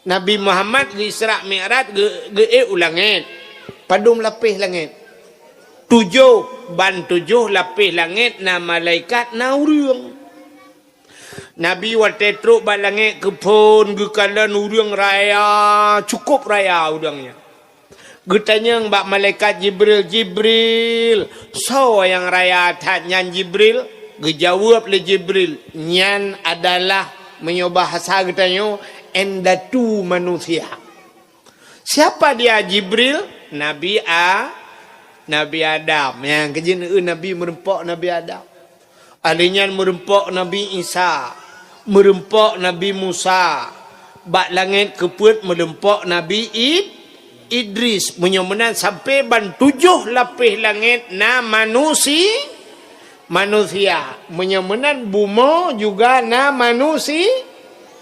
Nabi Muhammad di Isra Mi'raj ge ulangit. Padum lapis langit. 7 lapis langit na malaikat na urang. Nabi waktu truk balangit kepun gekalan urang raya cukup raya urangnya. Getanya mbak malaikat Jibril, so yang raya nyan Jibril, gejawab le Jibril, nyan adalah menyobah bahasa getanya endatu manusia. Siapa dia Jibril? Nabi Adam. Yang kejin Nabi merempok Nabi Adam. Alinyan merempok Nabi Isa, merempok Nabi Musa. Bak langit keput merempok Nabi Idris, menyomenan sampai 7 lapis langit na manusia, menyomenan buma juga na manusia.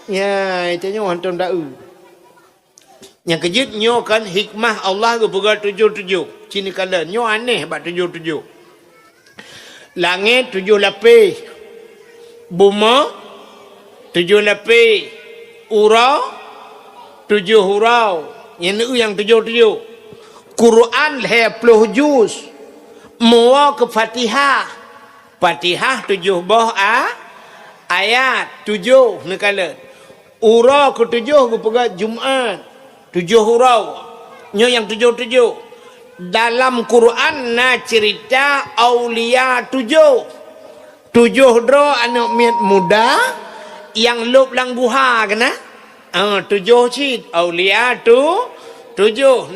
Ya, itu nya hantam dau. Yang kejut nyo kan hikmah Allah ke pegal 7. Cini kala nyo aneh bak 7. Langit 7 lapis. Buma 7 lapis. Urau 7 hurau. Yang 7. Quran 20 juz. Mua ke Fatihah. Fatihah 7 buah ayat 7 nekala. Urau ke 7 ke pegat Jumaat 7 hurau. Nyo yang 7. Dalam Quran na cerita aulia 7 dro anak miat muda yang lup lang guha kena. 7 cid aulia 7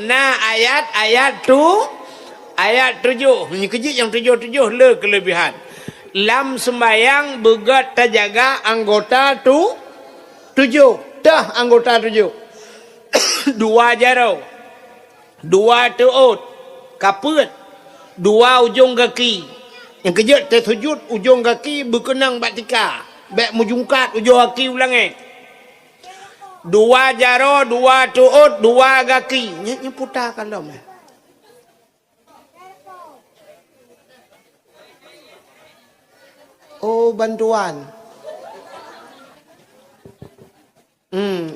na ayat 7 ni kejit yang 7 le kelebihan. Lam sembayang begat terjaga anggota 7 dah anggota 7 2 jarau 2 teut kaput 2 ujung kaki yang kejut tersujud ujung kaki berkenang batika baik mujungkat ujung kaki ulangi 2 jaro 2 teut 2 kaki nya putar kalau mah. Oh bantuan.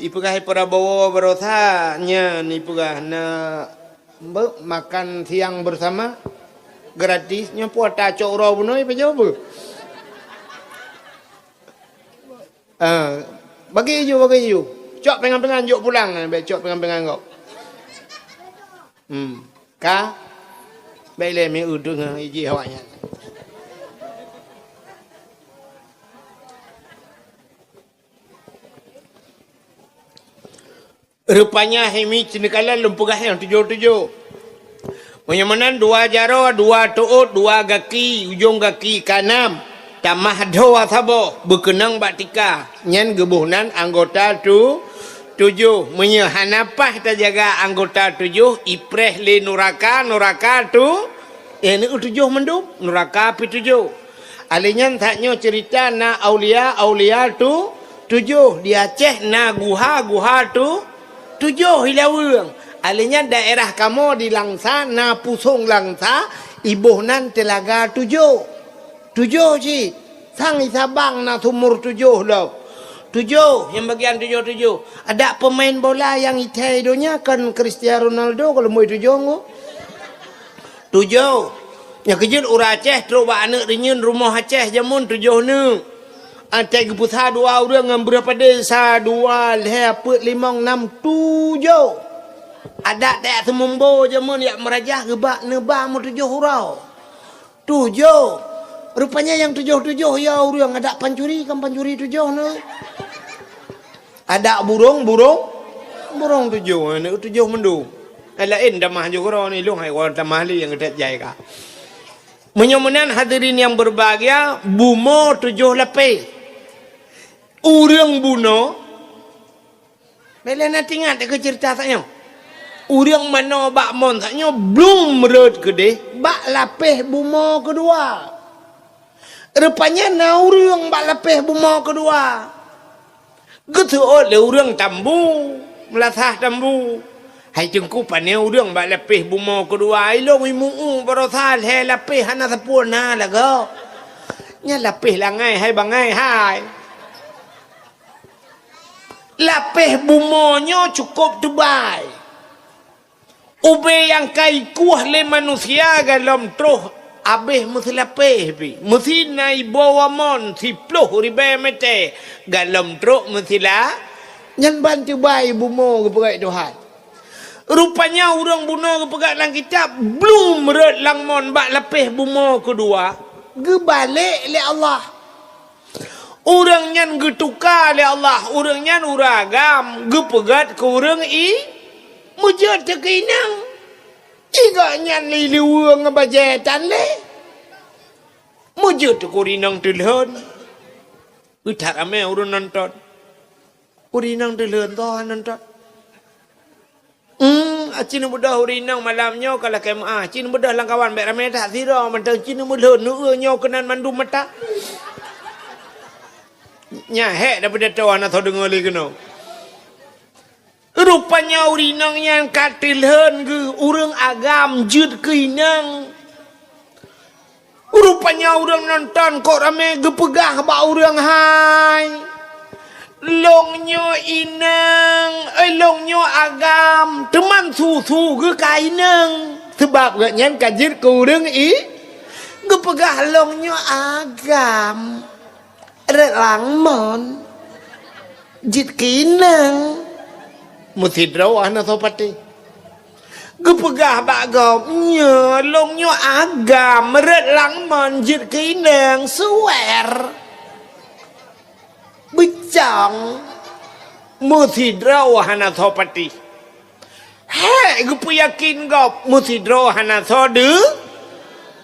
Ipugah Prabowo Barotha nya ipugah na makan siang bersama gratis nya puata coro buno ipa jawab. Bagi you. Cok pengan-pengan jok pulang baik cok pengan-pengan kau. Ka baik le mi udung iji awaknya. Rupanya hemi cenekala lempugah yang 7. Menyamanan 2 jaro, 2 tuut, 2 kaki, ujung kaki kanan. Tamah doa sabo, berkenang batika. Nyan gebuhnan anggota 7. Menyehanapah terjaga anggota 7. Ipreh le nuraka tu. Ini 7 mendum, nuraka pi 7. Alinyan taknya cerita na aulia tu 7. Di Aceh na guha tu 7 hilawang. Alinya daerah kamu di Langsa na pusung Langsa ibuhnan telaga 7 sih. Sang Sabang na sumur 7 loh. 7 yang bagian 7. Ada pemain bola yang itaidonya kan Cristiano Ronaldo kalau mau 7 ngo. 7 yang kejut ura Aceh terus ba anak rinyun rumah Aceh jamun 7 ne. Ada keputusan 2 orang dengan berapa desa 2 lepet 5 6 7. Ada tak semumbo jamun yang merajah gebak nebang 7 hurau. 7. Rupanya yang 7 ya orang ada pancuri kan pancuri 7 ne. Ada burung 7 ne 7 mendu. Lain damah juga ni long hai orang damah li yang dekat jai ka. Menyomenan hadirin yang berbahagia, bumo 7 lapis. Urang buno Bela nak ingat ke cerita taknya. Urang mana bak mon taknya belum merut kedeh bak lapih bumo kedua. Rupanya na urang bak lapih bumo kedua. Getuot le urang tambu, melasah tambu. Hai jengku pane urang bak lapih bumo kedua. Ilong imu barosal he lapih hana sapurna lago. Nya lapih langai hai bangai hai. Lapis bumonyo cukup tebal. Ube yang kai kuah le manusia dalam terus habis mesti lapis pi. Mesti nai bawa mon 10 ribu mete dalam terus mesti lah. Nyan bantu bayi bumo ke pegat Tuhan. Rupanya orang bunuh ke pegat dalam kitab belum meret lang mon bak lapis bumo kedua. Gebalik le Allah. Orang nyan getukar le Allah. Orang nyan uragam gepegat ke orang mujud terkinang. Iga nyan li liwa ngebajetan le. Mujud kurinang telhon. Utak ame urun nonton. Kurinang telhon tohan nonton. Cina mudah urinang malamnya kalau kemah. Cina mudah lang kawan baik ramai tak sira. Mentang cina mudah nu'nya kenan mandu mata. Nyahek daripada tawan atau dengar lagi kena. Rupanya urinang yang katilhan ke orang agam jut ke inang. Rupanya orang nonton kok ramai gepegah bak orang hai. Longnyo inang, longnyo agam, teman susu ke kainang. Sebab gaknya kajir ke orang gepegah longnyo agam. Relangmon jit kinang. Mesti drawah na sopati. Gepegah bak gopnya longnyo agam meret lang monjit kinang suwer. Becang mesti drawah na sopati. Hei gepu yakin gop mesti drawah na sode.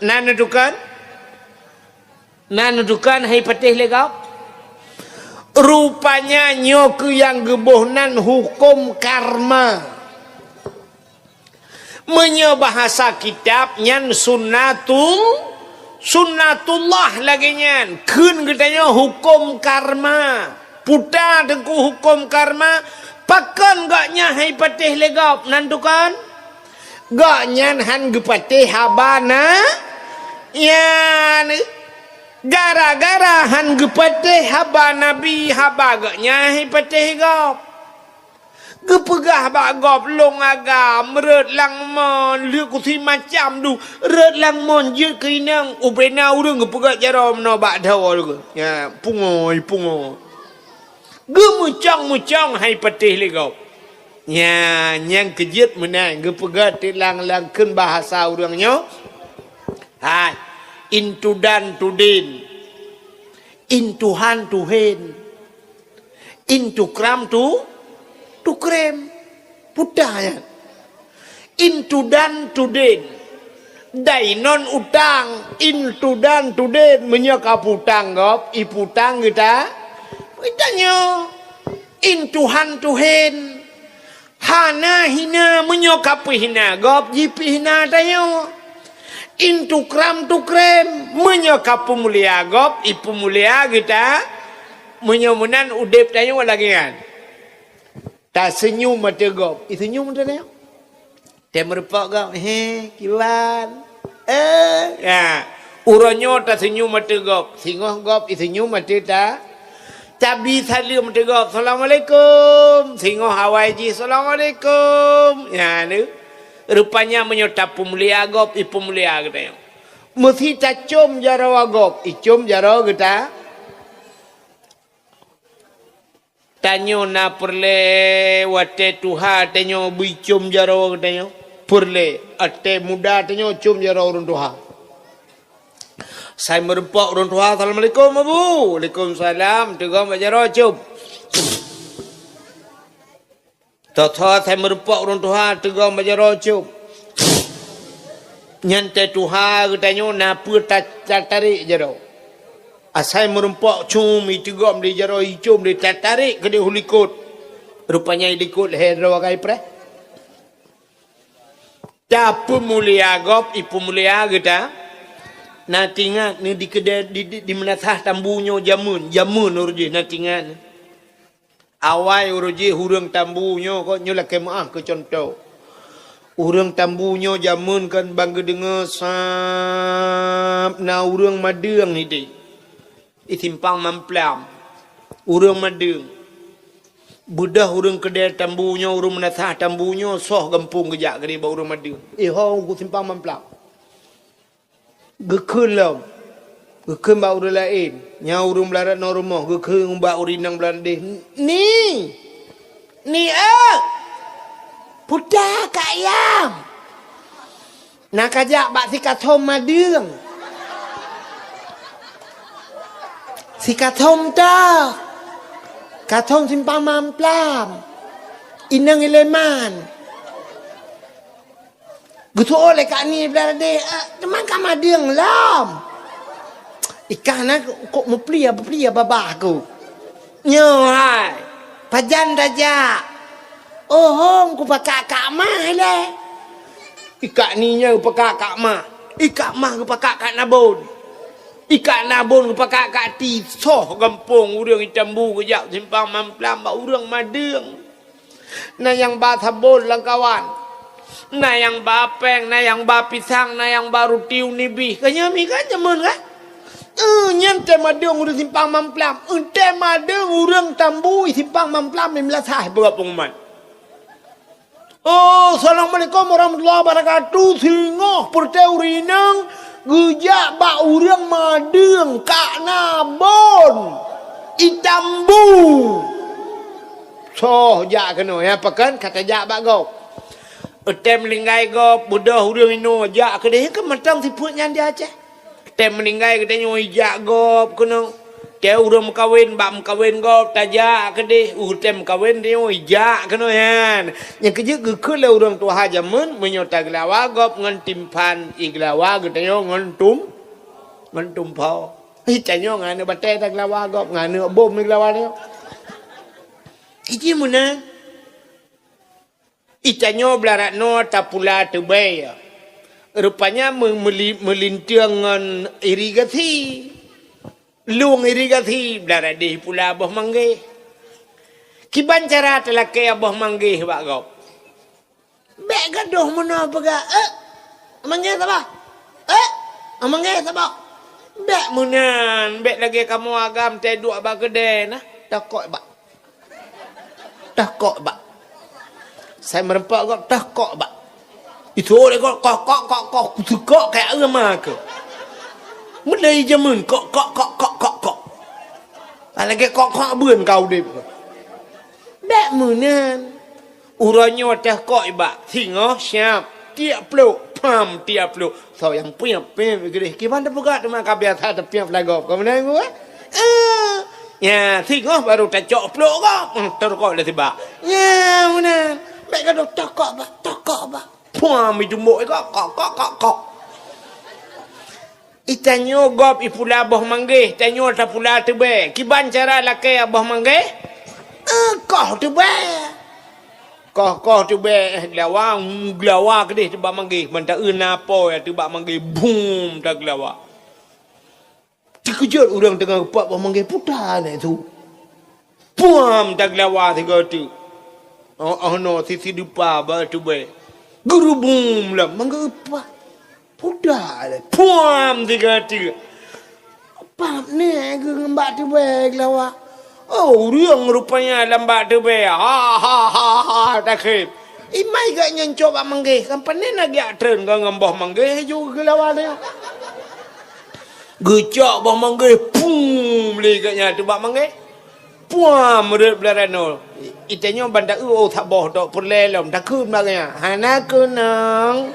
Nanudukan? Nanudukan hai patih le gop? Rupanya nyoku yang gebohnan hukum karma. Menyebahasa kitab nyan sunnatullah lagi nyan. Kun katanya hukum karma. Puta tengku hukum karma. Pakan gak nyahai patih legap nantukan. Gak nyan han gepatih habana. Yan gara-gara han gepatih haba nabi haba gaknya hipatih gop. Gepegah bak gop long agam meret lang mon liuk kusi macam du ret lang mon je kinang upena urang gepegah jarom no bak dawa du. Ya pungoy. Gemucang hipatih le gop. Ya nyang kejut menang gepegah tilang-lang keun bahasa urangnya. Hai into dan to din, into han to hen, into kram to krem, putaya, into dan to din, dainon utang, into dan to din, menyokap utang gop, iputang kita nyo, into han to hen, hana hina menyokap hina gop, jipi hina tayo. Into kram tu krem menyokap pemulia gop ipu mulia kita menyomunan udep tanya lagi kan tak senyum mata gop itu senyum mata tanya dia merupak gop kilan ya uranyo tak senyum mata gop singoh gop itu senyum mata ta tabi salim mata gop assalamualaikum singoh hawaiji assalamualaikum ya ni rupanya menyotap pemulia gop ipu mulia kita. Mesti cacum jarawa gop, icum jarawa kita. Tanyo na perle wate tuha tanyo bicum jarawa kita. Perle ate muda tanyo cum jarawa urun tuha. Saya merempak urun tuha. Assalamualaikum abu. Waalaikumsalam. Tegam jarawa cum. Tata saya merupak orang Tuhan tegak majaro cup. Nyante Tuhan katanya napa tak tarik jaro. Asai merempak cum tegak di jaro icum di tarik ke dia hulikut. Rupanya hulikut hedra wakai pre. Tapi mulia gop ipu mulia kita. Na tinggal ni di kedai di menasah tambunya jamun urji na tinggal. Awai uruji hurung tambunya kok nyula kemaah ke contoh. Hurung tambunya jamun kan bangga dengar sap na hurung madeng ni di. Isimpang mamplam. Hurung madeng. Bedah urang kedai tambunya, urang menasah tambunya, soh gempung kejak ke dia bawa urang madu. Hong ku simpang mamplak. Gekun lam. Gekun bawa urang lain. Nya urang belarat no rumah. Gekun bawa urinang belandih. Ni! Ni Pudah kak ayam. Nak kajak bak si kathom madung. Si kathom dah. Kathom simpang mamplam. Inang ileman. Gitu oleh kak ni berada. Teman kak madung lam. Ikan nak kok meplia babah aku. Nyohai. Pajan raja. Oh hong ku pakai kak mah le. Ikak ni nya pakai kak mah. Ikak mah ku pakai kak nabon. Ikan nabun pakai kat ti soh gampung urang Itambu kejak simpang mamplam ba urang madeng. Na yang ba sabon lang kawan. Na yang ba peng, na yang ba pisang, na yang ba rutiu nibi. Kanya mi kan jaman kan? Nyen te madeng urang simpang mamplam. Te madeng urang Tambu simpang mamplam melasah buat pengumuman. Oh, assalamualaikum warahmatullahi wabarakatuh. Singoh perteurinang gejak bak urang madeng kak nabon Itambu. So jak kena ya pakan kata jak bak go. Tem linggai go budah urang ino jak ke dia ke matang siput nyan dia aja. Tem linggai ke dia jak go kena. Dia urang kawin bak kawin go tajak ke dia tem kawin dia jak kena yan. Yang kerja gekul lah urang tua jaman menyota gelawa go ngan timpan iglawa getanyo ngan tum pau. Itanyo ngan batai tak gelawa go ngan bom iglawa dia. Iji muna. Itanyo belarat no tapula tebay. Rupanya melintiang ngan irigasi. Luang irigasi belarat deh pula abah manggih. Kiban cara telake abah manggih bak gop. Bek gaduh mana pega? Manggih apa? Manggih apa? Bek munan, bek lagi kamu agam teh dua abah gede nah. Takok bak. Takok bak. Saya merempak gop takok bak. Itu orang kok tukok kayak emak ke. Mulai jaman kok. Lagi kok buen kau deh. Bek munan. Uranya dah kok ibak. Singoh siap. Tiap peluk. Pam tiap peluk. So yang punya gede. Gimana buka teman kabiasa tepian flagop. Kau mana gua? Ya, singoh baru tak cok peluk kok. Terkok dah tiba. Ya, munan. Bek kau takok bak. Pam itu mbok kok. Itanyo gop ipula abah manggih. Tanyo tak pula tebe. Kiban cara laki abah manggih? Kau tebe. Kau tebe. Gelawa ke deh tebak manggih. Manta apa ya tebak manggih. Boom tak gelawa. Dikejut orang tengah kepak abah manggih. Putar ni tu. Boom tak gelawa tiga tu. Oh no. Sisi dupa abah tebe. Guru boom lah. Manggih apa? Pudah le. Puam tiga. Apa ni ke lembak tu baik lawa. Oh, riang rupanya lembak tu baik. Ha takib. Imai gak nyencok bak manggih. Kan panen lagi atren ke ngembah manggih juga lawa dia. Gecok bak manggih. Pum le gaknya tu bak manggih. Puam merit belarano. Itanya bandak tak boh tok perlelom. Takut baganya. Hana kunang.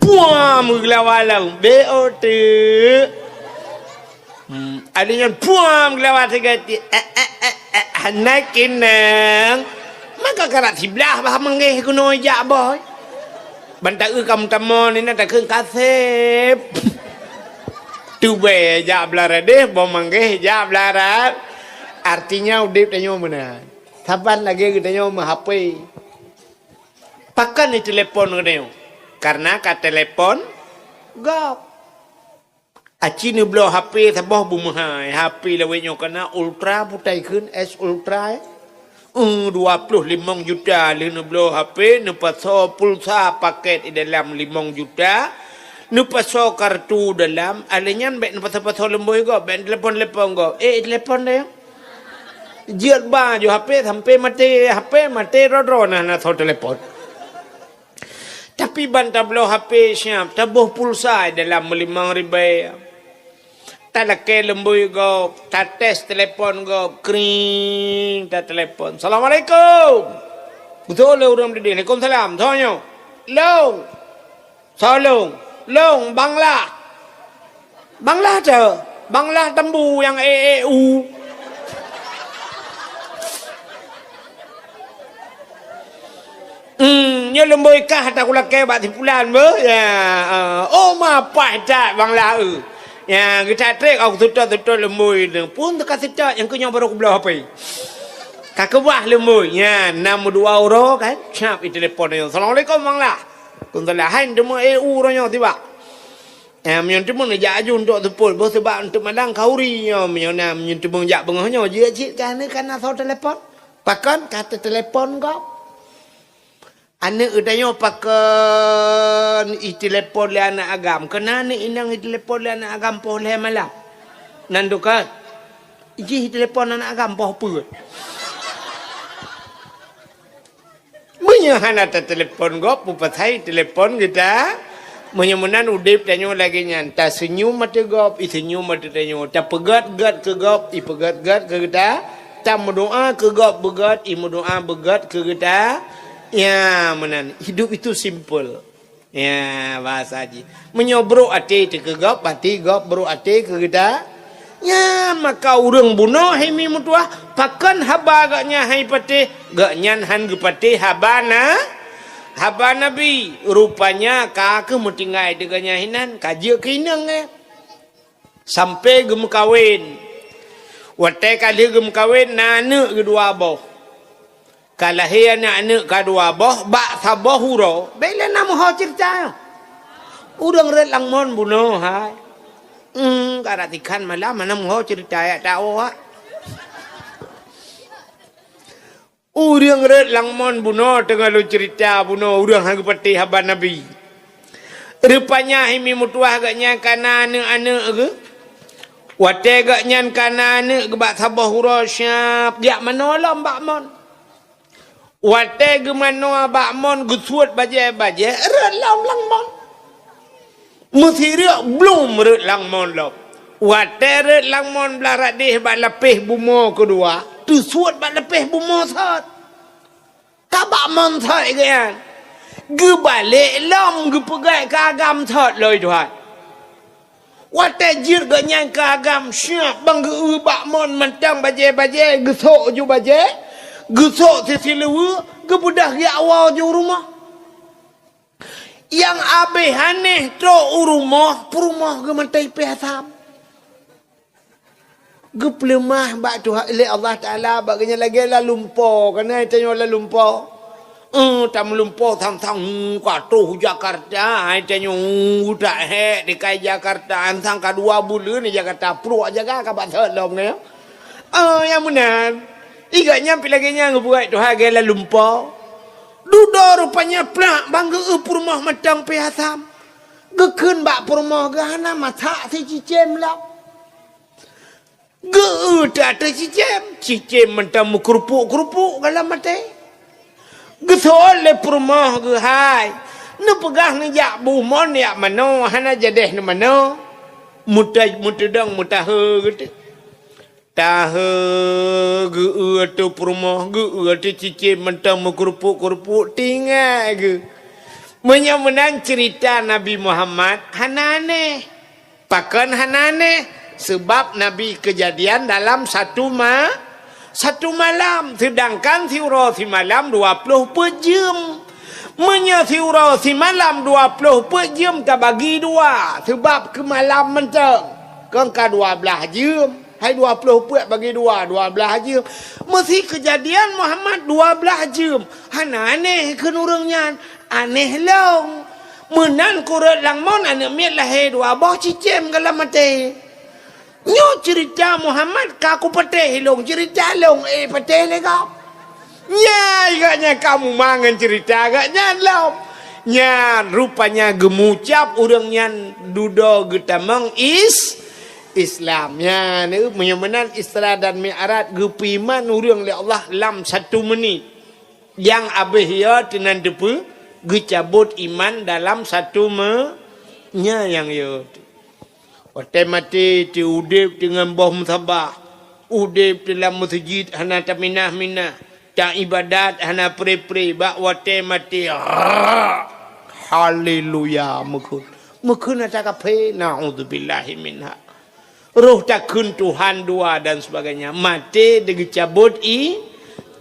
Puam gelawalang BOT. Adanya puam gelawat segati. Hanakin nang. Maka karat sebelah bah manggih kuno jak boy. Bantak kamu tamon ini tak keng kasep. Tu be jak belarat deh bom manggih jak belarat. Artinya udip tanyo mana. Saban lagi kita nyo HP. Pakan ni telepon kena. Karena kat telepon gap. Aci ni belah HP sabah bumahai. HP lawetnya kena ultra putai kun S ultra. 25 juta ni belah HP ni pasal pulsa paket di dalam 5 juta. Ni pasal kartu dalam alenya bek ni pasal lemboy go, bek telefon go. Telefon dia. Jiat baju HP sampai mati rodrona na thau telepon. Tapi bantah belau HP siap tabuh pulsa dalam 5,000. Tak laki lembui go, tak tes telepon go, kring tak telepon. Assalamualaikum. Betul le orang di Waalaikumsalam. Thonyo. Long. Salong. Long Bangla. Bangla je. Bangla tembu yang EEU. Nhớ lembui bơi cá ta kula ke bak tipulan be ya oh ma pa ta Bangla ya kita trek au tutot lembui pun dekat situ yang kunya baru belah apa kakewah lembui ya 62 euro kan cap itu telepon yo assalamualaikum Bangla kuntalahan demo EU ronyo tiba menyon tu mun ja ajun tok tepul bo sebab untuk madang kauri yo menyon menyon tu bang ja bengahnya je cik kan kana so telepon pakan kata telepon kau anak udahnya pakai telepon le anak agam kena ni inang telepon le anak agam poh le malam nandukan iji telepon anak agam poh apa menyahan ada telepon gop pupatai telepon kita menyemunan udip tanyo lagi nyanta senyum mata gop senyum mata tanyo ta pegat ke gop pegat ke kita ta berdoa ke gop begat berdoa begat ke kita. Ya menan hidup itu simple. Ya bahasa haji. Menyobro ate ke gop pati gop bro ate ke kita. Ya maka urang bunuh hemi mutuah pakan haba gaknya hai pate gaknyan han gepate habana haba nabi rupanya ka ke mutingai deganya hinan kaje kinang sampai gem kawin. Wate kali gem kawin nane kedua boh. Kalau dia anak kedua boh, bak sabah huro, bela nama ho cerita. Udang red langmon bunuh hai. Karatikan malam mana ho cerita ya tahu ha. Udang red langmon bunuh tengah lu cerita bunuh udang hang peti haban nabi. Rupanya himi mutuah agaknya kana anak ke. Wate agaknya kana anak ke bak sabah huro siap dia menolong bak mon. Wate gemano abakmon gusuat baje red lang mon musiria belum red lang mon lo wate red lang mon belarat deh bak lepeh bumo kedua tu suat bak lepeh bumo sat kabakmon sat kan ge balik lam ge pegai ke agam sat loi tuan wate jir ge nyang ke agam siap bang ge bakmon mentang baje gesok ju baje gesok sesilewa kebudah ya awal je rumah yang abe haneh to rumah perumah ke mantai pihasam ke pelemah bak tu oleh Allah Taala baganya lagi la lumpo kena tanyo la lumpo tam lumpo thang katuh Jakarta ai tanyo udak he dekai Jakarta antang ka 2 bulan ni Jakarta pro jaga ka bat lom ne yang benar iga nyampi lagi nyang buat tu harga la lumpau. Duda rupanya plak bangga rumah matang pihasam. Gekun bak rumah gahana masak si cicem lah. Ge tak ada cicem mentang kerupuk dalam mati. Gesol le rumah ge hai. Nu pegah ni jak bu mon ya mano hana jadeh ni mano. Mutadang mutahe gitu. Tahu ge tu rumah ge tu cicim mentang kerupuk tinggal ge. Menyamunan cerita Nabi Muhammad hanane. Pakan hanane sebab Nabi kejadian dalam satu malam sedangkan siuro si malam 20 jam. Menyasiuro si malam 20 jam tak bagi dua sebab ke malam mentang. Kan ka 12 jam. Hai 20 puak bagi 12 jam. Mesti kejadian Muhammad 12 jam. Hana aneh kan orangnya. Aneh long. Menan kurat langmon anak miat lahir 2 boh cicem kalau mati. Nyo cerita Muhammad kaku petih long. Cerita long petih legap. Ya agaknya kamu mangan cerita agaknya long. Ya rupanya gemucap orangnya dudo getamang Islamnya ni menyemenan Isra dan Mi'raj gepiman urang li Allah lam 1 menit. Yang abih ya tenan depa gecabut iman dalam 1 nya yang ya. Waktu mati ti udip dengan bawah musabah. Udip dalam masjid hana taminah-minah. Tak ibadat hana pre-pre bak waktu mati. Haleluya mukun. Mukun tak kape naudzubillahi minha. Roh takun Tuhan dua dan sebagainya. Mati digecabut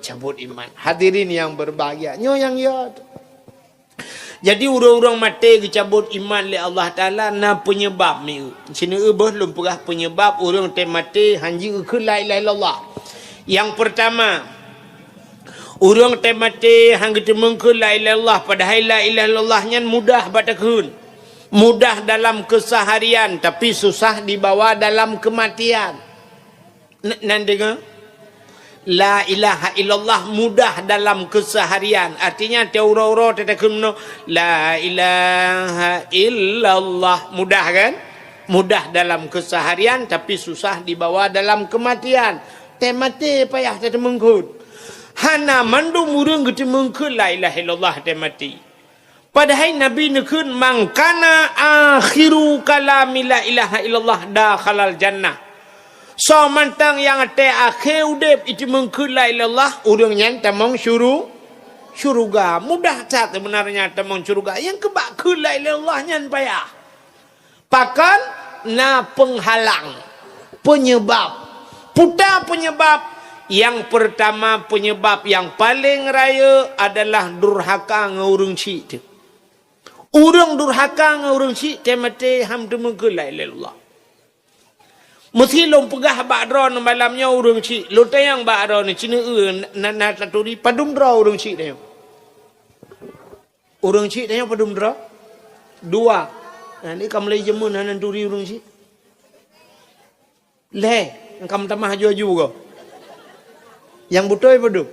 cabut iman. Hadirin yang berbahagia. Nyo yang ya. Jadi orang-orang mati dicabut iman oleh Allah Ta'ala na penyebab ni. Sini belum pernah penyebab orang mati hanji ke la ilaha illallah. Yang pertama, orang mati hang temung ke la ilaha illallah padahal la ilaha illallah nyan mudah batakun. Mudah dalam keseharian tapi susah dibawa dalam kematian. Nan dengar? La ilaha illallah mudah dalam keseharian. Artinya teuro-uro tetakun la ilaha illallah mudah kan? Mudah dalam keseharian tapi susah dibawa dalam kematian. Temati payah tetemengkut. Hana mandu murung getemengkut la ilaha illallah temati. Padahal Nabi nekun mangkana akhiru kalami la ilaha illallah dakhalal jannah. So mantang yang ada akhir udip itu mengkulai lelah urang yang tamang syuruga mudah saat sebenarnya tamang syuruga yang kebak kulai lelah nyan payah pakan na penghalang penyebab putar penyebab yang pertama penyebab yang paling raya adalah durhaka ngurung cik urang durhaka ngurung cik temate ham mengkulai lelah. Mesti lom pegah bakdron malamnya urang cik. Lo tayang bakdron ni cina na taturi padum dra urang cik dia. Urang cik dia padum dra. 2. Ni kam lay jemun hanan turi urang cik. Le, kam tamah ju go. Yang betul padum.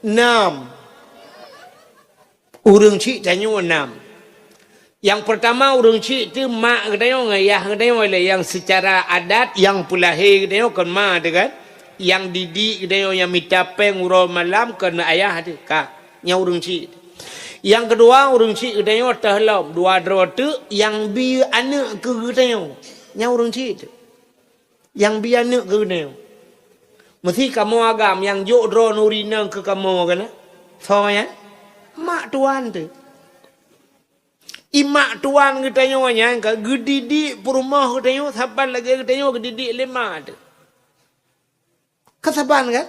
6. Urang cik tanya 6. Yang pertama urang cik tu mak katanya ngayah katanya yang secara adat yang pulahir katanya kan mak tu kan. Yang didik katanya yang mitapeng urang malam kena ayah tu ka. Nya urang cik. Yang kedua urang cik katanya tahlam 2 dra tu yang bi anak ke katanya. Nya urang cik tu. Yang bi anak ke katanya. Mesti kamu agam yang jok dra nurina ke kamu kan. So ya. Mak tuan tu. Imak tuan katanya wanya ka gedidik perumah katanya saban lagi katanya gedidik 5 tu. Kasaban kan?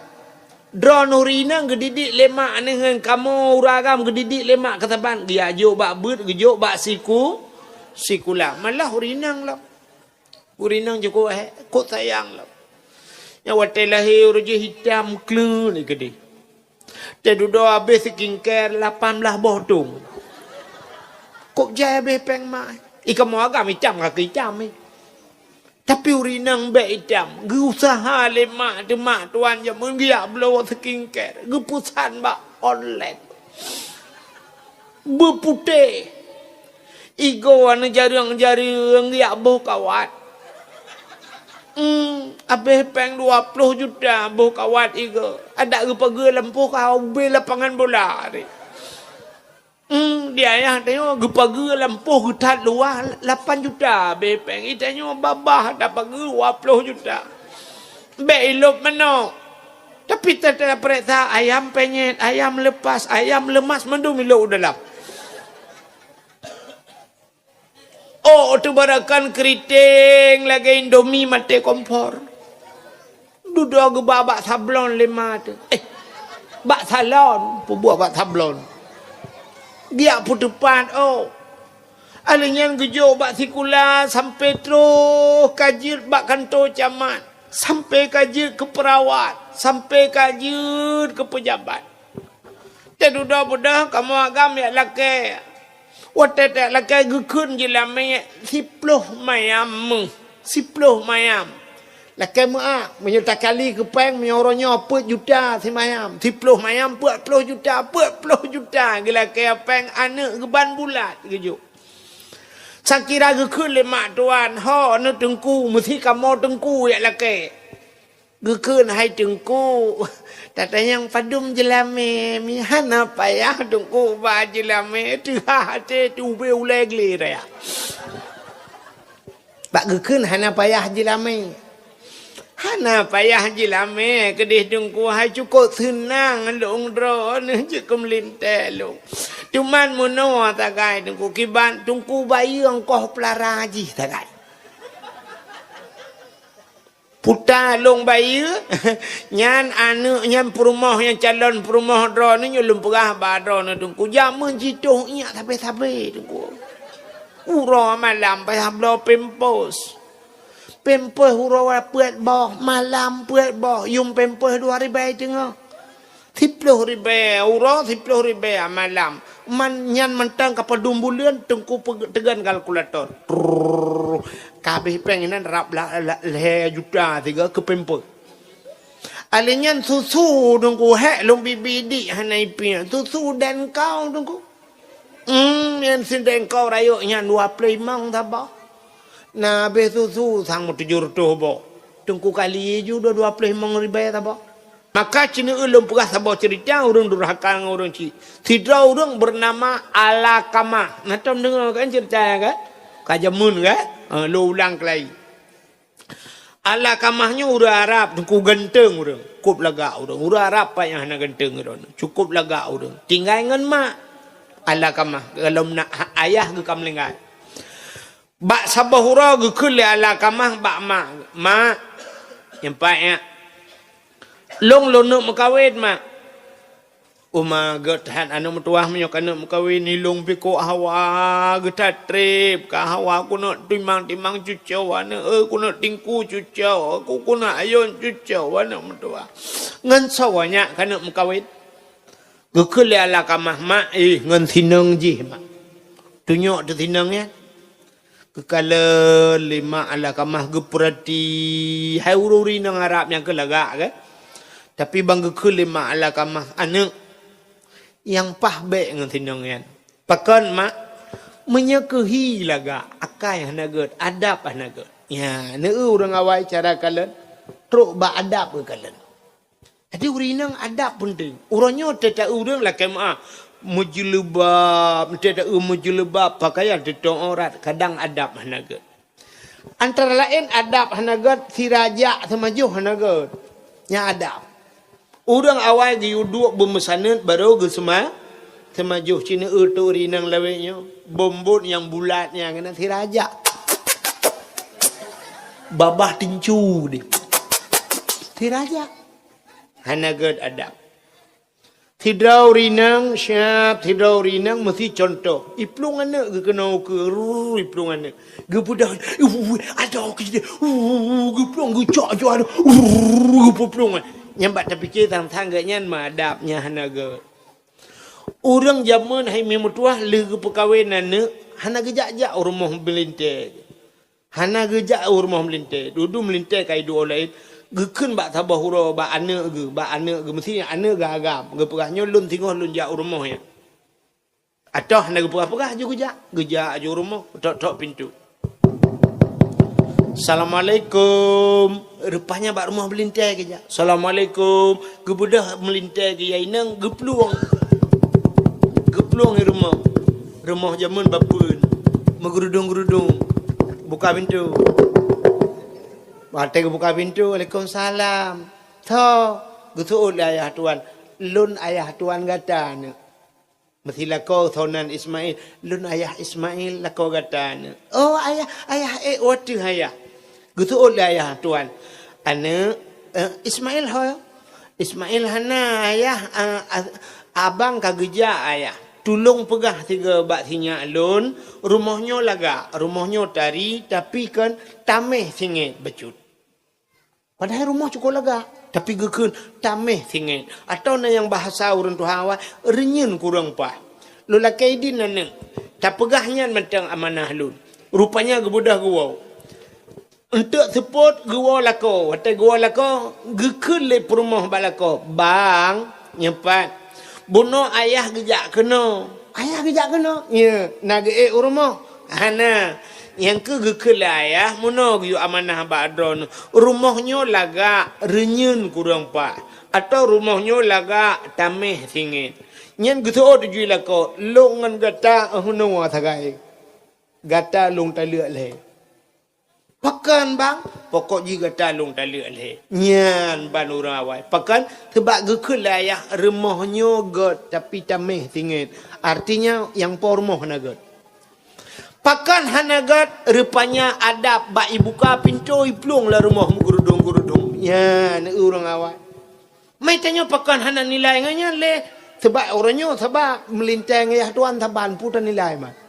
Dra nurina gedidik 5 dengan kamu uragam gedidik 5 kasaban dia jo bak beut gejo bak sikula. Malah urinang lah. Urinang joko kok sayang lah. Yang watai lahir je hitam klun ni gede. Dia duduk habis skincare 18 botung. Kok jaya bepeng mak. Ika mau agam hitam kaki hitam ni. Tapi urinang bek hitam. Ge usaha le mak tu mak tuan je menggiak blow skincare. Ge pusan bak online. Berputih. Igo wana jarang-jarang giak boh kawat. Habis peng 20 juta boh kawat igo. Ada ge pagi lampu kau be lapangan bola ni. Dia yang tanya gepagi lampuh getat luar 8 juta bepeng itanya babah dapat 20 juta be ilop mana tapi tak periksa ayam penyet ayam lepas ayam lemas mendung ilop dalam tu barakan keriting lagi indomie mati kompor duduk gebak sablon 5 tu bak salon buat bak sablon dia pun depan Alinyan gejo bak sikula sampai terus kajir bak kantor camat. Sampai kajir ke perawat. Sampai kajir ke pejabat. Dan udah-udah kamu agam ya laki. Watak laki gekun je lah 10 mayam. 10 mayam. Laki mak menyerta kali ke peng menyorongnya 4 juta si mayam. 10 mayam 40 juta. 40 juta. Gila kaya peng anak geban bulat. Gejuk. Sakira gekun le mak tuan ho no tengku mesti kamu tengku ya lake. Gekun hai tengku. Tata yang padum jelame mi hana payah tengku ba jelame tu ha te tu be ulegli ya. Bak gekun hana payah jelame. Hana payah jelame kedih tengku hai cukup senang long dro ne je kemlinte long. Cuman muno tagai tengku kiban tengku bayi engkau pelara haji tagai. Puta long bayi nyan anu nyan perumah yang calon perumah dro ni nyulum perah badro ne tengku jamun jituh nya tapi tengku. Uro malam payah blo pempos. Pempos hurau puat boh malam puat boh yung pempos 2,000 tengah 10,000 hurau 10,000 malam man nyan mentang kapal dumbulian tengku tegan kalkulator kabeh pengenan rap le juta 3 ke pempos alinyan susu tengku hek long bibi di hanai pi susu dan kau tengku yang sinden kau rayuk nyan 20 mang tabah. Nah, besusu sang mau 700 bo. Tungku kali je udah 25,000 tak bo. Maka cina ulum pegah sabo cerita orang durhaka orang ci. Tidra orang bernama Alakama. Nah, tom dengar kan cerita kan? Kajamun kan? Lo ulang kelai. Alakamahnya orang Arab, tungku genteng orang. Cukup laga orang. Orang Arab apa yang hana genteng orang. Cukup laga orang. Tinggal dengan mak. Alakamah. Kalau nak ayah ke kamlengai. Bak sabah hura gekul le ala kamah bak mak yang payak long nak makawin mak uma getahan anu metuah menyok anu makawin ni long piko hawa getat trip ka hawa aku nak timang cucau anu aku nak tingku cucau aku nak ayon cucau anu metuah ngan sawanya kana makawin gekul le ala kamah mak ngan sinang ji mak tunyok tu sinangnya kekala lima ala kamah geperati hai ururi nang Arab yang kelagak ke tapi bang gekul lima ala kamah anak yang pah baik dengan tinangan pakan mak menyekehi laga akai hanaget adab hanaget ya ne orang awai cara kalen truk ba adab ke kalen jadi urinang adab penting urangnya tetap urang lah kemah mujilbab tidak mujilbab pakaian tetong aurat kadang adab hanagat antara lain adab hanagat si raja semajuh hanagat nya adab urang awal di uduk bemesanat baru ge semajuh cina tu rinang lawenya bombot yang bulatnya kena si raja babah tincu dia si raja hanagat adab. Tidrau rinang syab, tidrau rinang mesti contoh. Iplung anak ke kena ke iplung anak. Ge budak ada ke dia. Ge plung ge cak ada. Ge plung. Nyambat terfikir tang ganya madapnya hanaga. Orang zaman hai memutuah le ge perkahwinan ne hana gejak-jak rumah melintai. Hana gejak rumah melintai. Dudu melintai kai dua lain. Gekun bak tabah hura bak anak ge mesti anak ge agam ge perahnya lun tengah lun jak rumah ya atau nak perah je gejak je rumah tok pintu Assalamualaikum rupanya bak rumah melintai ke jak Assalamualaikum ge budah melintai ke yainang ge peluang rumah zaman bapun megerudung buka pintu Batai buka pintu, Waalaikumsalam. Tho, gutul ayah tuan. Lun ayah tuan gata. Mesti lakau thonan Ismail. Lun ayah Ismail lakau gata. Oh ayah waktu ayah. Gutul ayah tuan. Ana Ismail ho. Ismail hana ayah abang kageja ayah. Tulung pegah 3 bak sinyak lun. Rumahnya laga. Rumahnya tari. Tapi kan tameh singit becut. Padahal rumah cukup lega. Tapi gekun tameh singit. Atau na yang bahasa orang tu hawa. Renyun kurang pah. Lula kaidin nana. Tak pegahnya mentang amanah lun. Rupanya gebudah guau. Untuk support guau lako. Watai guau lako. Gekun le perumah balako. Bang. Nyempat. Bunuh ayah gejak kena. Ayah gejak kena. Ya. Nak rumah. Hana yang ke ya muno yu amanah badron rumahnya laga renyun kurang pak atau rumahnya laga tameh singit nyen gitu tuju lako longan gata huno thagai gata long ta lựa le pakan bang pokok ji gata long ta lựa le nyan banurawai pakan tebak ya rumahnya got tapi tameh singit artinya yang pormoh nagot. Pakan hanagat rupanya ada bak ibuka pintu iplung lah rumah gurudung. Ya, ni orang awak. Mai tanya pakan hana nilai nganya le sebab orangnya sebab melintang ya tuan taban putan nilai mat.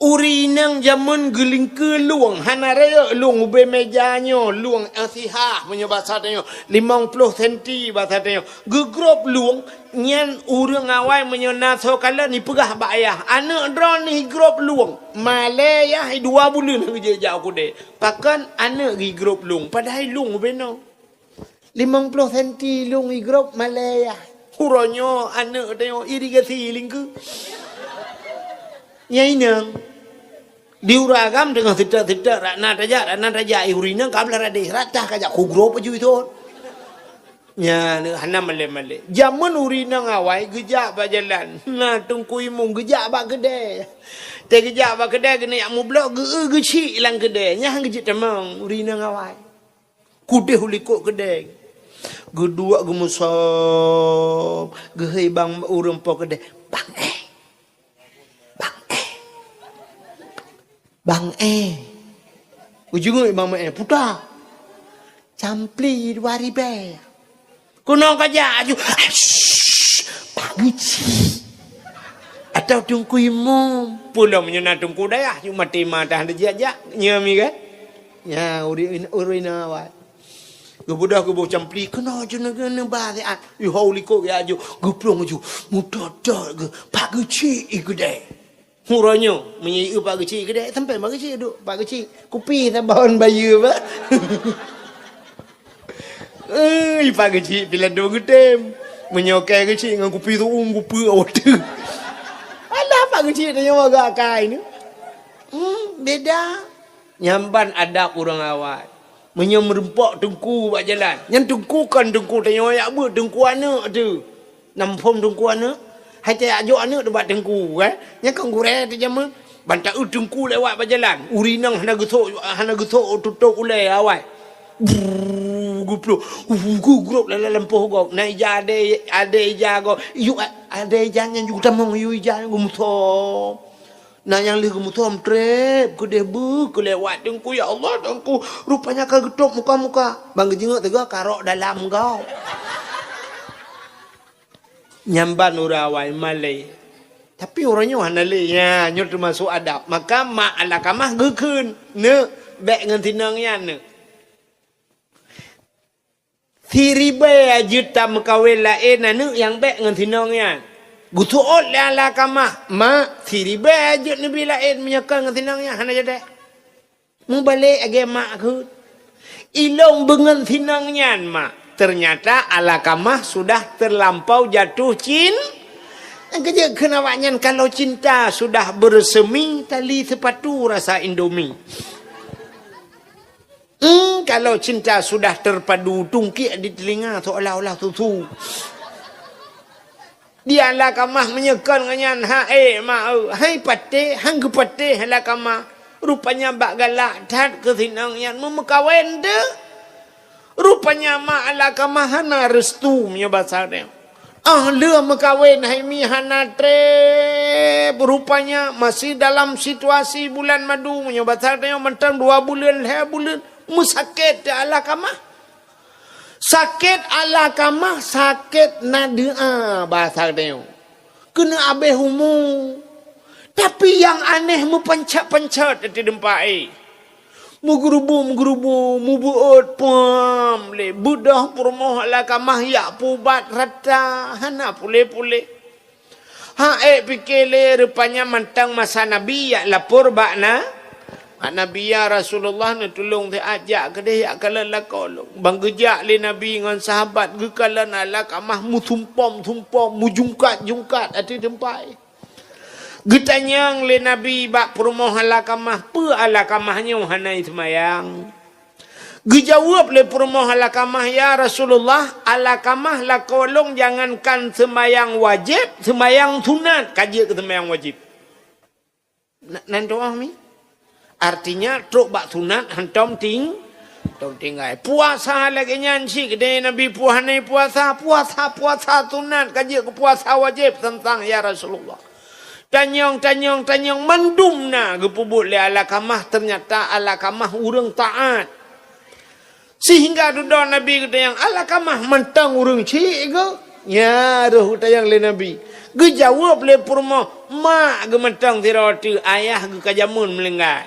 Uri nang zaman geling ke luang hana raya luang ube mejanya luang asihah punya bahasa tanya 50 cm bahasa tanya gegrop luang nyan urang awai menyona so kala ni pegah bak ayah anak drone ni grop luang malaya 2 bulan kerja jauh aku deh pakan anak gi grop luang padahal luang ube no 50 cm luang gi grop malaya uronyo anak tanya irigasi lingku nyai nang diuragam dengan tidak rana raja urina kabla rade ratah kajak kugro paju itu nya hana male zaman urina ngawai gejak ba jalan na tungkui mung gejak ba gede te gejak ba gede gene yak mu blok ge ci lang gede nya hang gejak temang urina ngawai kude huliko gede gedua gemusom gehei bang urang po gede Bang ujungnya bang putar campli 2,000 kuno kaja aju pangici atau tungku imum pulau menyuna tungku daya cuma tema dah ada jajak nyami kan ya urina awak gebudah gebuh campli kena jena kena barian yu hauliko ya aju geplong aju mudadak ge pangici igede Muronyo menyiu pak kecil kedai sampai pak kecil duk pak kecil kopi sabon bayu pak. Pak kecil bila dua gedem menyokai kecil dengan kopi tu kopi order. Alah pak kecil dia agak kai ni. Beda. Nyamban adab orang awak. Menyemrempok tengku buat jalan. Yang tengku kan tengku tanya ayak ber tengku anak tu. Nampom tengku anak. Hai te ajo anak debat tengku nya kang gure te jama bantak tengku lewat berjalan urinang hana gesok tutuk ulai awai guplo grup lampuh go na ija ade ija go yu ade ija nya yu tamong yu ija gumutom na yang li gumutom trep gede bu kelewat tengku ya Allah tengku rupanya kagetok muka bang jengok tega karok dalam kau nyamban urawai malai tapi orangnya hanale ya nyo termasuk adab maka mak ala kamah gekeun ne bek ngan tinangnya ne thiribe juta mekawin lain ne yang bek ngan tinangnya gutuot ala kamah ma thiribe ajut nabi lain menyakal ngan tinangnya hana jade mung balik age mak ke ilong bengan tinangnya mak ternyata ala kamah sudah terlampau jatuh kerja kenawaknya kalau cinta sudah bersemi tali sepatu rasa Indomie. Kalau cinta sudah terpadu tungkik di telinga seolah-olah susu. Dia ala kamah menyekan nganyan hai pate hang pate ala kamah rupanya bak galak dat kesinangnya memekawin de. Rupanya mak ala kamahana restu punya bahasa dia. Leh mekawin hai mi hana tre rupanya masih dalam situasi bulan madu punya bahasa dia mentang 2 bulan musakit ala kamah. Sakit ala kamah sakit nadia bahasa dia. Kena abeh humu. Tapi yang aneh mempencet-pencet di dempai. Menggerubu mubuut pam le budah permoh la kamah ya pubat rata hana pule pikele rupanya mantang masa nabi ya lapor bakna nabi ya Rasulullah ni tolong dia ajak ke dia kala la kolong bang gejak le nabi dengan sahabat ge kala la kamah mu tumpom mujungkat ati tempai Getanyang le Nabi bak perumoh alakamah, pe alakamahnya hanai semayang. Gejawab le perumoh alakamah, ya Rasulullah, alakamah la kolong jangankan semayang wajib, semayang sunat, kaji ke semayang wajib. Nanti mi? Artinya truk bak sunat hantom tinggal. Puasa lagi nyansi kedai Nabi puhanai puasa sunat, kaji ke puasa wajib tentang ya Rasulullah. Tanyong mendumna gepubut le alakamah, ternyata alakamah urang taat. Sehingga duda Nabi kata yang alakamah mentang urang cik ke? Ya roh tayang le Nabi. Gejawab le purma mak gementang tirawati ayah ge kajamun melenggai.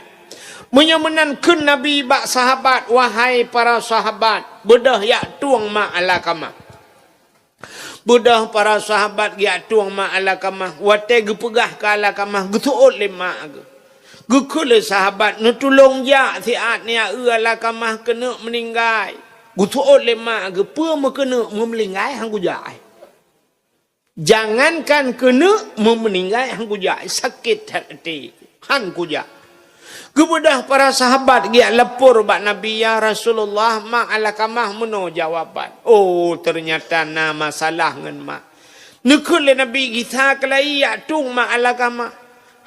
Menyemenan kun Nabi bak sahabat, wahai para sahabat, bedah yak tuang mak alakamah. Budah para sahabat gia tuang ma alakamah, wate gepegah ke alakamah, getuot le mak ge. Gekule sahabat netulong ja siat ni alakamah kena meninggal. Getuot le mak ge pe me kena memelinggai hang gujai. Jangankan kena memeninggai hang gujai, sakit hati han gujai. Kemudah para sahabat dia lepur bak Nabi, ya Rasulullah, mak alakamah meno jawaban. Oh, ternyata na masalah ngan mak. Nekul le Nabi kita kelai ya tung mak alakamah.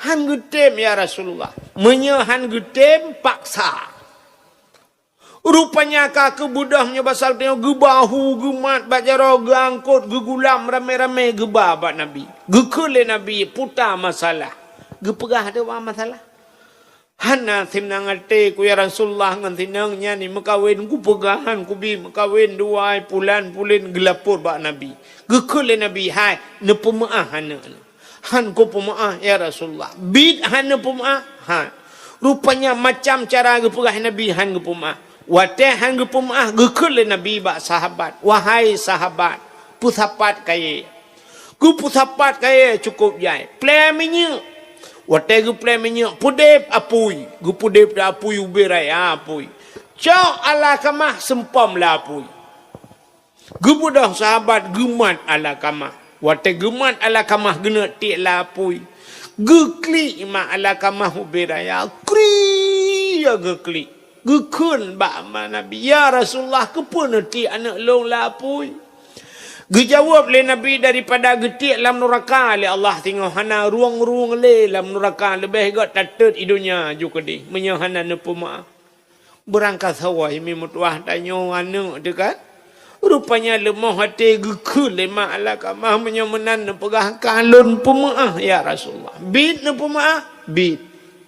Han getem ya Rasulullah. Menyehan getem paksa. Rupanya kaki budahnya basal tengok gebahu, gemat, bajaro, geangkut, gegulam, rame-rame gebah bak Nabi. Gekul le Nabi putar masalah. Gepegah ada masalah. Hana timnang ate ku ya Rasulullah ngan tinangnya ni mekawin ku pegahan ku bi mekawin dua pulan gelapur bak Nabi. Gekul Nabi hai ne pemaah hana. Han ku pemaah ya Rasulullah. Bid hana pemaah han. Rupanya macam cara gepegah Nabi han ge pemaah. Wate han ge pemaah gekul Nabi bak sahabat. Wahai sahabat, pusapat kaya. Ku pusapat kaya cukup jai. Pleminya wate gu pleminya pudep apui, gu pudep da apui uberai apui. Cau alakamah sempam la apui. Gu budah sahabat gemat alakamah. Wate gemat alakamah gena tik la apui. Gu klik ma alakamah uberai kri ya gu klik. Gu kun ba ma Nabi, ya Rasulullah kepun tik anak long la apui. Gejawab le Nabi daripada getik lam neraka le Allah tengok hana ruang-ruang le lam neraka lebih got tatet idunya juga di menyahana nepuma berangkat sawai mi mutuah tanyo anu dekat rupanya lemah hati gekul le mak alakamah menyemenan nepegah kalun pemaah ya Rasulullah bid nepemaah bid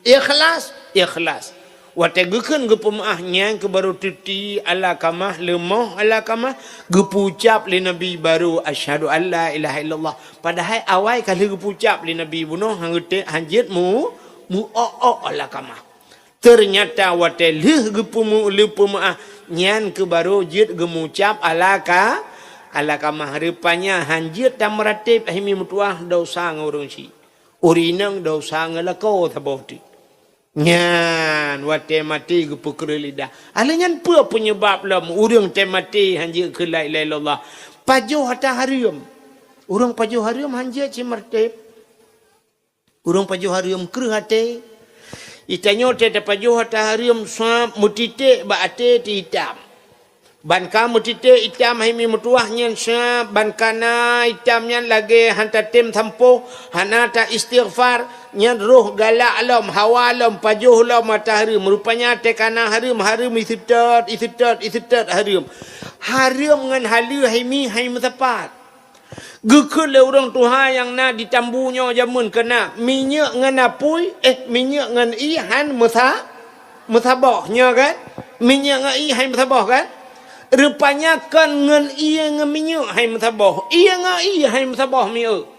ikhlas wate geken gepemaahnya ke baru tuti alakamah lemah alakamah gepucap le Nabi baru asyhadu alla ilaha illallah padahal awal kali gepucap le Nabi bunuh hangete hanjit mu alakamah ternyata wate leh gepemu le pemaah nyan ke baru jit gemucap alakamah rupanya hanjit tam meratib himi mutuah dosa ngurung si urinang dosa ngelako taboti nyan wate mati ke pukul lidah. Alanyan apa penyebab lam urang te mati hanja ke la ilaha illallah. Pajuh hata harium. Urang pajuh harium hanja ci martib. Urang pajuh harium kreh hate. Itanyo te pajuh hata harium sa mutite ba ate ti hitam. Ban ka mutite hitam himi mutuah nyan sa ban kana hitam nyan lagi hanta tim tampo hanata istighfar nyan roh galak alam hawa alam pajuh alam matahari merupanya tekana harim isitat harim ngan halu haimi haim tepat gekul le urang tuha yang na ditambunya jamun kena minyak ngan apui minyak ngan ihan musabahnya kan minyak ngan ihan musabah kan rupanya kan ngan iya ngan minyak hai musabah iya ngan iya hai musabah minyak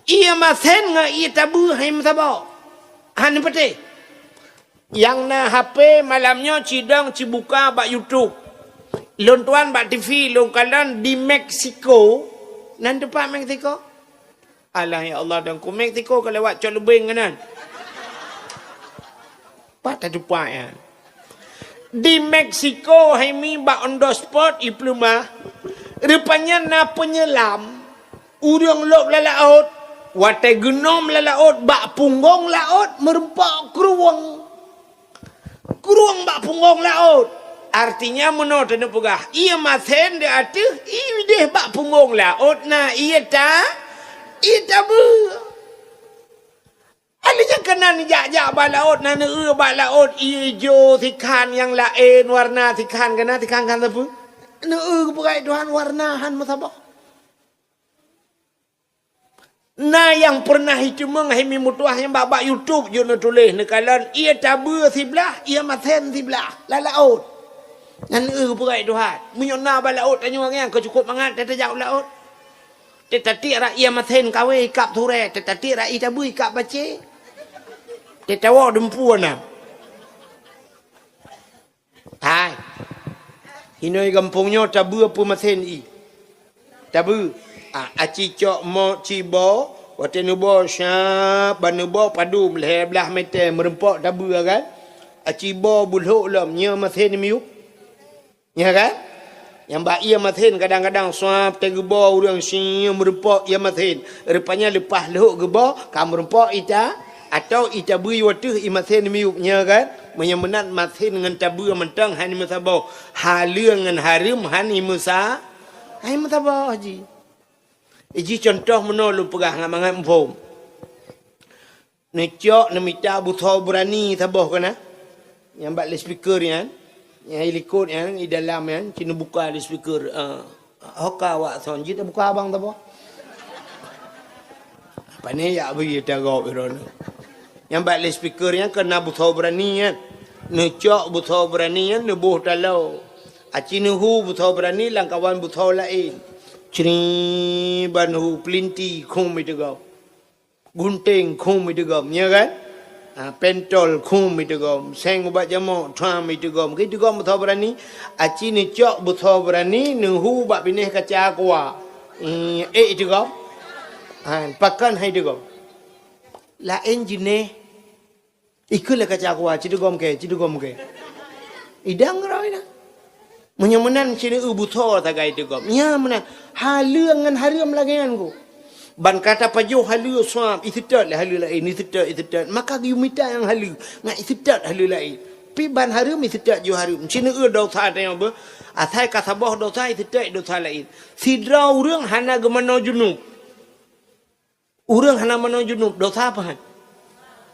ia masen nga ia tabu hai masabah. Han pete. Yang na HP malamnya cidang cibuka bak YouTube. Lon tuan bak TV lon kalan di Mexico. Nan depan Mexico. Alah ya Allah dan ku Mexico kalau lewat cok lebeng kanan. Pat depan ya. Di Mexico hai mi bak on the spot ipluma. Rupanya na penyelam. Urang lok lalaut. Watai genom la laut bak punggong laut merempak keruang. Keruang bak punggong laut. Artinya menurut anda pegah. Ia mathen dia atuh. Ia deh bak punggong laut. Nah ia tak. Ia tak ber. Ada yang kena ni jak-jak bak laut. Nana bak laut. Ia hijau tikan yang lain. Warna tikan kena. Tikan kan apa? Nana keperai Tuhan warnahan masabah. Nah yang pernah itu menghimi mutuah yang bak YouTube je nak tulis nekalan ia tabu sebelah ia maten sebelah la laut nan berai Tuhan menyona ba laut tanya orang kau cukup mangat tata jauh laut tetapi ra ia maten kawe kap ture tetapi ra ia tabu kap bace tetawa dempuan nah tai hinoi kampungnya tabu apa maten i tabu aci cok mo cibo wate nubo syap banubo padu meleh belah mete merempok tabu kan acibo bulhuk lam nya mathen miuk ya kan yang ba ia mathen kadang-kadang suap tegebo urang si merempok ia mathen rupanya lepas lehuk gebo kam merempok ita atau ita bui watu i mathen miuk nya kan menyemenat mathen dengan tabu mentang hani musabau halung dengan harim hani musa hai musabau haji Iji contoh menolong pegah ngamangan empom. Necok nemita buthau berani tabah kana. Yang bak speaker kan. Yang helikot kan di dalam kan cina buka di speaker. Hoka wak son jita buka abang tabah. Apa ni ya bagi tagap iron. Yang bak speaker kan kena buthau berani kan. Necok buthau berani kan nebuh talau. Acinuhu buthau berani langkawan buthau lain. Ciri banhu pelinti kum itu gam, gunting kum itu gam, ya kan? Pentol kum itu gam, seng ubat jamu tram itu gam, gitu gam betul berani. Aci ni cok betul berani, nuhu bak pineh kaca aqua, itu gam, pakan hai itu gam. Lain jenis, ikutlah kaca aqua, citu gam ke, idang rawina. Menyemenan cina betul tak gay itu gam, ya menan. Halung dengan haram lagian ku. Ban kata pajuh halu suam itidat lah halu lain itidat. Maka yumita yang halu ngai itidat halu lain. Pi ban haram itidat ju haram. Cina dosa ada yang ber. Athai kata boh dosa itidat dosa lain. Sidra urang hana gemano junub. Urang hana mano junub dosa apa kan?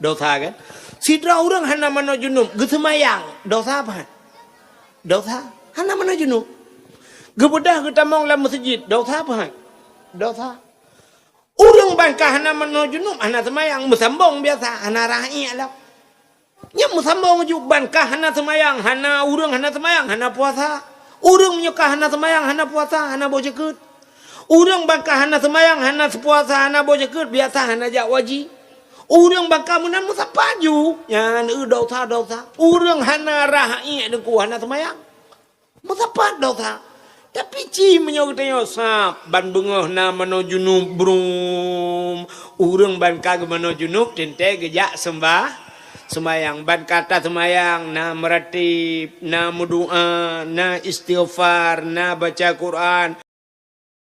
Dosa kan? Sidra urang hana mano junub gesemayang dosa apa kan? Dosa hana mano junub. Gebedah kita mong dalam masjid, dosa apa? Dosa. Urang bangkah hana mano junub, hana semayang musambong biasa, hana rakyat lah. Nya musambong ju bangkah hana semayang, hana urang hana semayang, hana puasa. Urang menyukah hana semayang, hana puasa, hana bojekut. Urang bangkah hana semayang, hana sepuasa, hana bojekut, biasa hana jak wajib. Urang bangkah munan musapaju, yang dosa. Urang hana rakyat deku hana semayang. Musapat dosa. Tapi ci menyokotnya sap ban bengah na mano junub brum urang ban kag mano junub tente gejak sembayang ban kata sembayang na meratib na berdoa na istighfar na baca Quran